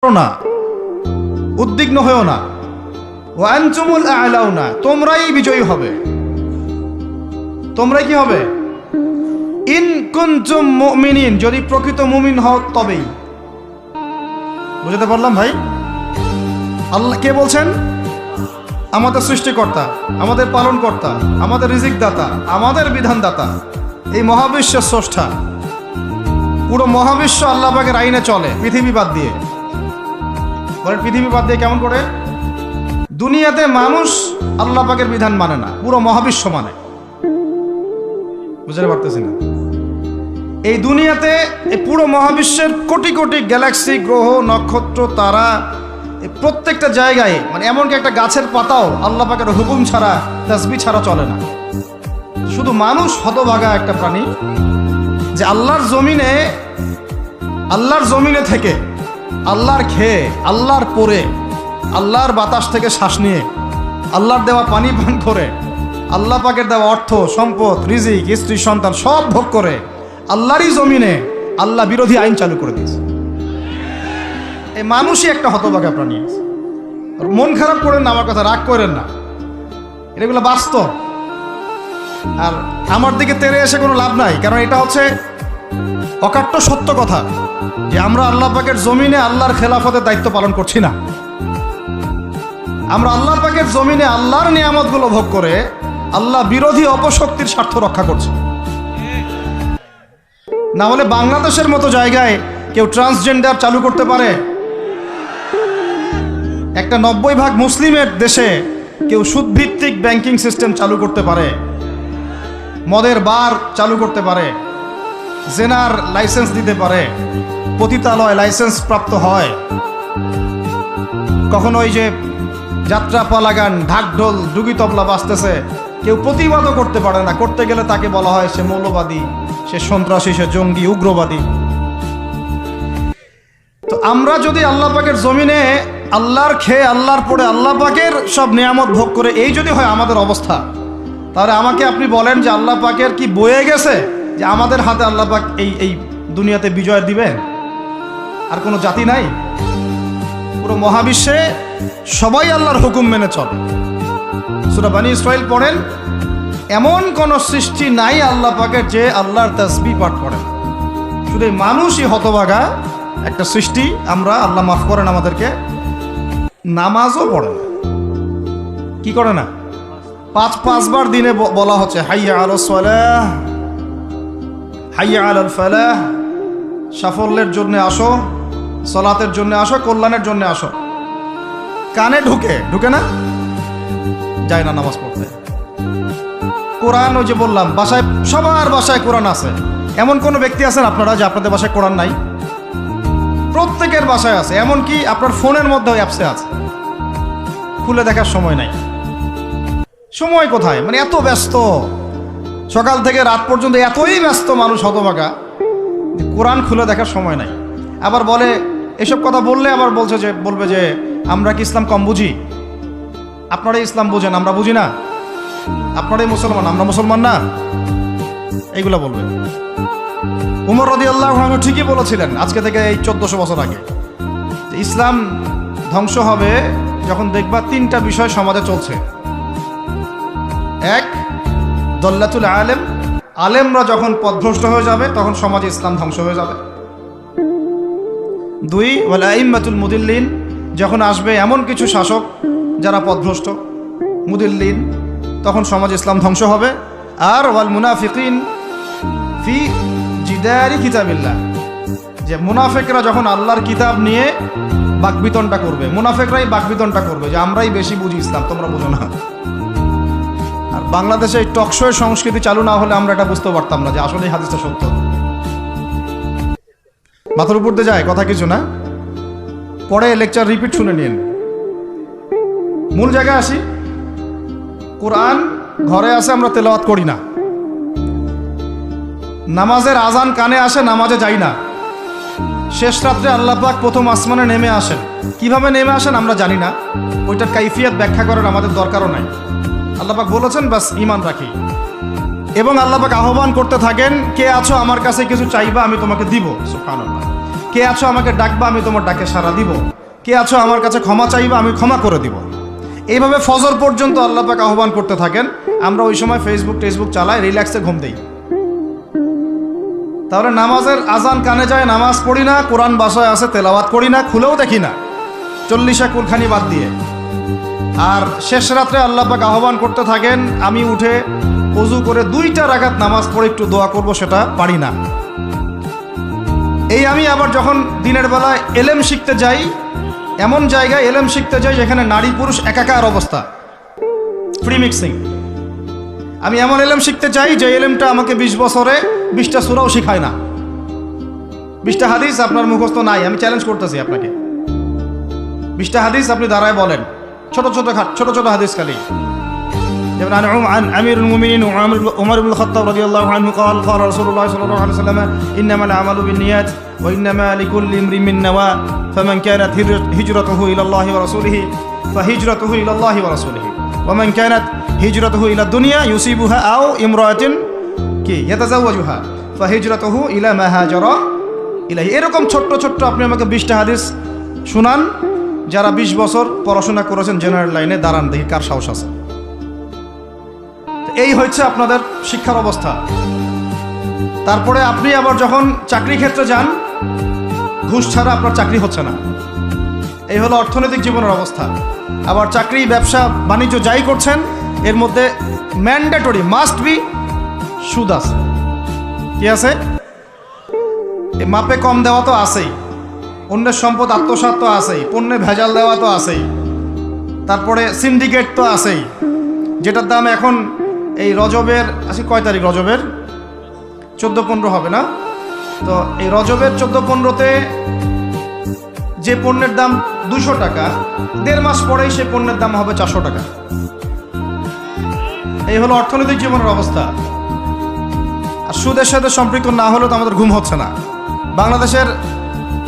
না, উদ্বিগ্ন হয়েও না। ওয়া আনতুমুল আ'লাউনা, তোমরাই বিজয়ী হবে। তোমরাই কি হবে? ইন কুনতুম মুমিনিন, যদি প্রকৃত মুমিন হও তবেই। বুঝতে পারলাম ভাই? আল্লাহ কে বলছেন? আমাদের সৃষ্টিকর্তা, আমাদের পালনকর্তা, আমাদের রিজিক দাতা, আমাদের বিধানদাতা, এই মহাবিশ্বের স্রষ্টা। পুরো মহাবিশ্ব আল্লাহ পাকের আইনে চলে, পৃথিবী বাদ দিয়ে। বলেন পৃথিবী বাদ দিয়ে কেমন করে? দুনিয়াতে মানুষ আল্লাহ পাকের বিধান মানে না, পুরো মহাবিশ্ব মানে। বুঝতে পারতেছি না? এই দুনিয়াতে এই পুরো মহাবিশ্বের কোটি কোটি গ্যালাক্সি, গ্রহ, নক্ষত্র, তারা, এই প্রত্যেকটা জায়গায়, মানে এমনকি একটা গাছের পাতাও আল্লাহ পাকের হুকুম ছাড়া, তাসবিহ ছাড়া চলে না। শুধু মানুষ হতভাগা একটা প্রাণী, যে আল্লাহর জমিনে থেকে, আল্লাহর খেয়ে, আল্লাহর পরে, আল্লাহর বাতাস থেকে শ্বাস নিয়ে, আল্লাহর দেওয়া পানি পান করে, আল্লাহ পাকের দেওয়া অর্থ, সম্পদ, রিজিক, স্ত্রী, সন্তান সব ভোগ করে আল্লাহরই জমিনে আল্লাহ বিরোধী আইন চালু করে দিয়েছে। এই মানুষই একটা হতভাগা প্রাণী। মন খারাপ করেন না, আমার কথা রাগ করেন না, এগুলো বাস্তব। আর আমার দিকে তেড়ে এসে কোনো লাভ নাই, কারণ এটা হচ্ছে অকাট্য সত্য কথা যে আমরা আল্লাহ পাকের জমিনে আল্লাহর খেলাফতের দায়িত্ব পালন করছি না। আমরা আল্লাহ পাকের জমিনে আল্লাহর নিয়ামতগুলো ভোগ করে আল্লাহ বিরোধী অপশক্তির স্বার্থ রক্ষা করছে। না হলে বাংলাদেশের মতো জায়গায় কেউ ট্রান্সজেন্ডার চালু করতে পারে? একটা 90% মুসলিমের দেশে কেউ সুদভিত্তিক ব্যাংকিং সিস্টেম চালু করতে পারে? মদের বার চালু করতে পারে? জেনার লাইসেন্স দিতে পারে? পতিতালয় লাইসেন্স প্রাপ্ত হয়? কখনো ওই যে যাত্রা পালা গান, ঢাকঢোল, ডুগি তবলা বাজতেছে, কেউ প্রতিবাদও করতে পারে না। করতে গেলে তাকে বলা হয় সে মৌলবাদী, সে সন্ত্রাসী, সে জঙ্গি, উগ্রবাদী। তো আমরা যদি আল্লাহ পাকের জমিনে আল্লাহর খেয়ে, আল্লাহর পরে, আল্লাহ পাকের সব নিয়ামত ভোগ করে এই যদি হয় আমাদের অবস্থা, তাহলে আমাকে আপনি বলেন যে আল্লাহ পাকের কি বয়ে গেছে যে আমাদের হাতে আল্লাহ পাক এই দুনিয়াতে বিজয় দিবেন? আর কোনো জাতি নাই? পুরো মহাবিশ্বে সবাই আল্লাহর হুকুম মেনে চলে। সূরা বনী ইসরাঈল পড়েন, এমন কোন সৃষ্টি নাই আল্লাহ পাকের যে আল্লাহর তাসবিহ পাঠ করে। শুধু মানুষই হতভাগা একটা সৃষ্টি। আমরা, আল্লাহ মাফ করেন আমাদেরকে, নামাজও পড়ে না। কি করে না? পাঁচবার দিনে বলা হচ্ছে হাইয়া আলাস সালাহ, হাইয়া আলাল ফালাহ, সাফল্যের জন্য আসো, সালাতের জন্য আসো, কল্যাণের জন্য আসো। কানে ঢুকে না, যায় না নামাজ পড়তে। কোরআন, ওই যে বললাম, বাসায়, সবার বাসায় কোরআন আছে। এমন কোন ব্যক্তি আছেন আপনারা যে আপনাদের বাসায় কোরআন নাই? প্রত্যেকের বাসায় আছে। এমনকি আপনার ফোনের মধ্যে অ্যাপসে আছে, খুলে দেখার সময় নাই। সময় কোথায়? মানে এত ব্যস্ত, সকাল থেকে রাত পর্যন্ত এতই ব্যস্ত মানুষ হতভাগা, কোরআন খুলে দেখার সময় নাই। আবার বলে, এসব কথা বললে আবার বলবে যে আমরা কি ইসলাম কম বুঝি? আপনারাই ইসলাম বুঝেন, আমরা বুঝি না। আপনারাই মুসলমান, আমরা মুসলমান না, এইগুলা বলবে। উমর রাদিয়াল্লাহু আনহু ঠিকই বলেছিলেন আজকে থেকে এই 1400 বছর আগে, যে ইসলাম ধ্বংস হবে যখন দেখবা 3টা বিষয় সমাজে চলছে। 1, দল্লাতুল আলেম, আলেমরা যখন পথভ্রষ্ট হয়ে যাবে তখন সমাজে ইসলাম ধ্বংস হয়ে যাবে। 2, ওয়াল আইম্মাতুল মুদিল্লিন, যখন আসবে এমন কিছু শাসক যারা পথভ্রষ্ট, মুদিল্লিন, তখন সমাজ ইসলাম ধ্বংস হবে। আর ওয়াল মুনাফিকিন ফি জিদারি কিতাবিল্লাহ, যে মুনাফিকরা যখন আল্লাহর কিতাব নিয়ে বাকবিতনটা করবে, মুনাফিকরাই বাকবিতনটা করবে যে আমরাই বেশি বুঝি ইসলাম, তোমরা বুঝো না। আর বাংলাদেশে এই টকশোয়ের সংস্কৃতি চালু না হলে আমরা এটা বুঝতে পারতাম না যে আসলে এই হাদিসটা সত্য। মাথার উপর দিয়ে যায় কথা কিছু না, পরে লেকচার রিপিট শুনে নিন। মূল জায়গায় আসি। কোরআন ঘরে আসে, আমরা তেলাওয়াত করি না। নামাজের আজান কানে আসে, নামাজে যাই না। শেষ রাত্রে আল্লাহ পাক প্রথম আসমানে নেমে আসেন। কিভাবে নেমে আসেন আমরা জানি না, ওইটার কাইফিয়াত ব্যাখ্যা করার আমাদের দরকারও নাই। আল্লাহ পাক বলেছেন, বাস ঈমান রাখি। এবং আল্লাহ পাক আহ্বান করতে থাকেন, কে আছো আমার কাছে কিছু চাইবা, আমি তোমাকে দিব। সুবহানাল্লাহ। কে আছো আমাকে ডাকবা, আমি তোমার ডাকে সাড়া দিব। কে আছো আমার কাছে ক্ষমা চাইবা, আমি ক্ষমা করে দিব। এইভাবে ফজর পর্যন্ত আল্লাহ পাক আহ্বান করতে থাকেন। আমরা ওই সময় টেসবুক চালাই, রিল্যাক্সে ঘুম দেই। তাহলে নামাজের আজান কানে যায়, নামাজ পড়ি না, কোরআন বাসায় আছে তেলাওয়াত করি না, খুলেও দেখি না, 40 কুরখানি বাদ দিয়ে। আর শেষ রাত্রে আল্লাহ পাক আহ্বান করতে থাকেন, আমি উঠে ওযু করে 2টা রাকাত নামাজ পড়ে একটু দোয়া করব, সেটা পারি না। এই আমি আবার যখন দিনের বেলায় এলেম শিখতে যাই, এমন জায়গায় এলেম শিখতে যাই যেখানে নারী পুরুষ একাকার অবস্থা, ফ্রি মিক্সিং। আমি এমন এলেম শিখতে চাই যে এলেমটা আমাকে 20 বছরে 20টা সূরাও শিখায় না, 20টা হাদিস আপনার মুখস্থ নাই। আমি চ্যালেঞ্জ করতেছি আপনাকে, 20টা হাদিস আপনি দাঁড়ায় বলেন, ছোট ছোট হাদিস খালি। যেমন عن أمير المؤمنين عمر بن الخطاب رضي الله عنه قال قال رسول الله صلى الله عليه وسلم إنما الأعمال بالنيات وإنما لكل امرئ ما نوى فمن كانت هجرته إلى الله ورسوله فهجرته إلى الله ورسوله ومن كانت هجرته إلى الدنيا يصيبها أو امرأة يتزوجها فهجرته إلى ما هاجر إليه। এরকম ছোট্ট আপনি আমাকে 20টা হাদিস শুনান, যারা 20 বছর পড়াশোনা করেছেন জেনারেল লাইনে, দাঁড়ান দেখি কার সাহস আছে। এই হচ্ছে আপনাদের শিক্ষার অবস্থা। তারপরে আপনি আবার যখন চাকরি ক্ষেত্রে যান, ঘুষ ছাড়া আপনার চাকরি হচ্ছে না। এই হলো অর্থনৈতিক জীবনের অবস্থা। আবার চাকরি, ব্যবসা, বাণিজ্য যাই করছেন, এর মধ্যে ম্যান্ডেটরি মাস্ট বি সুদ আছে। কি আছে? মাপে কম দেওয়া তো আছেই, অন্যের সম্পদ আত্মসাৎ তো আছেই, পণ্যে ভেজাল দেওয়া তো আছেই, তারপরে সিন্ডিকেট তো আছেই, যেটার দাম এখন এই রজবের, আজকে কয় তারিখ? রজবের 14-15 হবে না? তো এই রজবের 14-15-তে যে পণ্যের দাম 200 টাকা, 1.5 মাস পরেই সেই পণ্যের দাম হবে 400 টাকা। এই হলো অর্থনৈতিক জীবনের অবস্থা। আর সুদের সাথে সম্পৃক্ত না হলে তো আমাদের ঘুম হচ্ছে না। বাংলাদেশের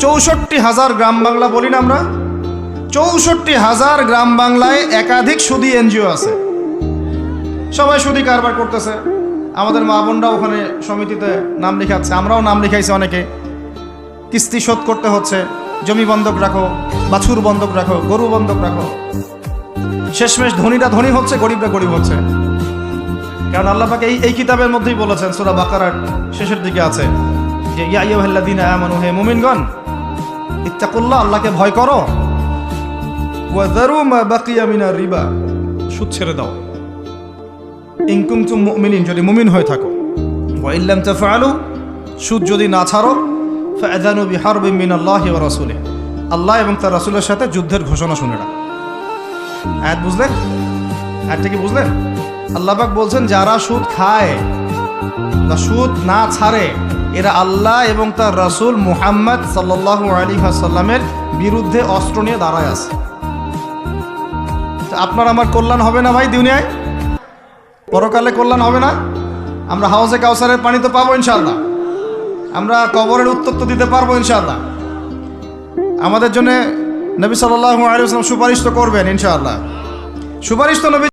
64,000 গ্রাম বাংলা বলি না আমরা, 64,000 গ্রাম বাংলায় একাধিক সুদী এনজিও আছে, সবাই সুদী কারবার করতেছে। আমাদের মা বোনরা ওখানে সমিতিতে নাম লেখাচ্ছে, আমরাও নাম লেখাইছি অনেকে। কিস্তি শোধ করতে হচ্ছে, জমি বন্ধক রাখো, বাছুর বন্ধক রাখো, গরু বন্ধক রাখো। শেষমেশ ধনীরা ধনী হচ্ছে, গরিবরা গরিব হচ্ছে। কারণ আল্লাহ পাক এই কিতাবের মধ্যেই বলেছেন, সূরা বাকারার শেষের দিকে আছে যে ইয়া আইয়ুহাল্লাযীনা আমানু, হে মুমিনগণ, ইত্তাকুল্লাহ, আল্লাহকে ভয় করো, ওয়া যারু মা বাকিয়া মিনার রিবা, সুদ ছেড়ে দাও, ইন কুনতুম মুমিনিন, যদি মুমিন হয়ে থাকো, ওয়া ইল্লাম তাফআলু, সুদ যদি না ছাড়ো, ফাআযানু বিহারবিন মিনাল্লাহি ওয়া রাসূলিহি, আল্লাহ এবং তার রাসূলের সাথে যুদ্ধের ঘোষণা শুনে রাখো। আয়াত বুঝলেন? আয়াতটা কি বুঝলেন? আল্লাহ পাক বলছেন যারা সুদ খায় বা সুদ না ছাড়ে, এরা আল্লাহ এবং তার রাসূল মুহাম্মদ সাল্লাল্লাহু আলাইহি ওয়াসাল্লামের বিরুদ্ধে অস্ত্র নিয়ে দাঁড়ায় আছে। তো আপনার আমার কল্যাণ হবে না ভাই? দুনিয়ায় পরকালে কল্যাণ হবে না? আমরা হাউজে কাউসারের পানি তো পাবো ইনশাআল্লাহ, আমরা কবরের উত্তর তো দিতে পারবো ইনশাআল্লাহ। আমাদের জন্য নবী সাল্লাল্লাহু আলাইহি ওয়াসাল্লাম সুপারিশ তো করবেন ইনশাআল্লাহ। সুপারিশ তো নবী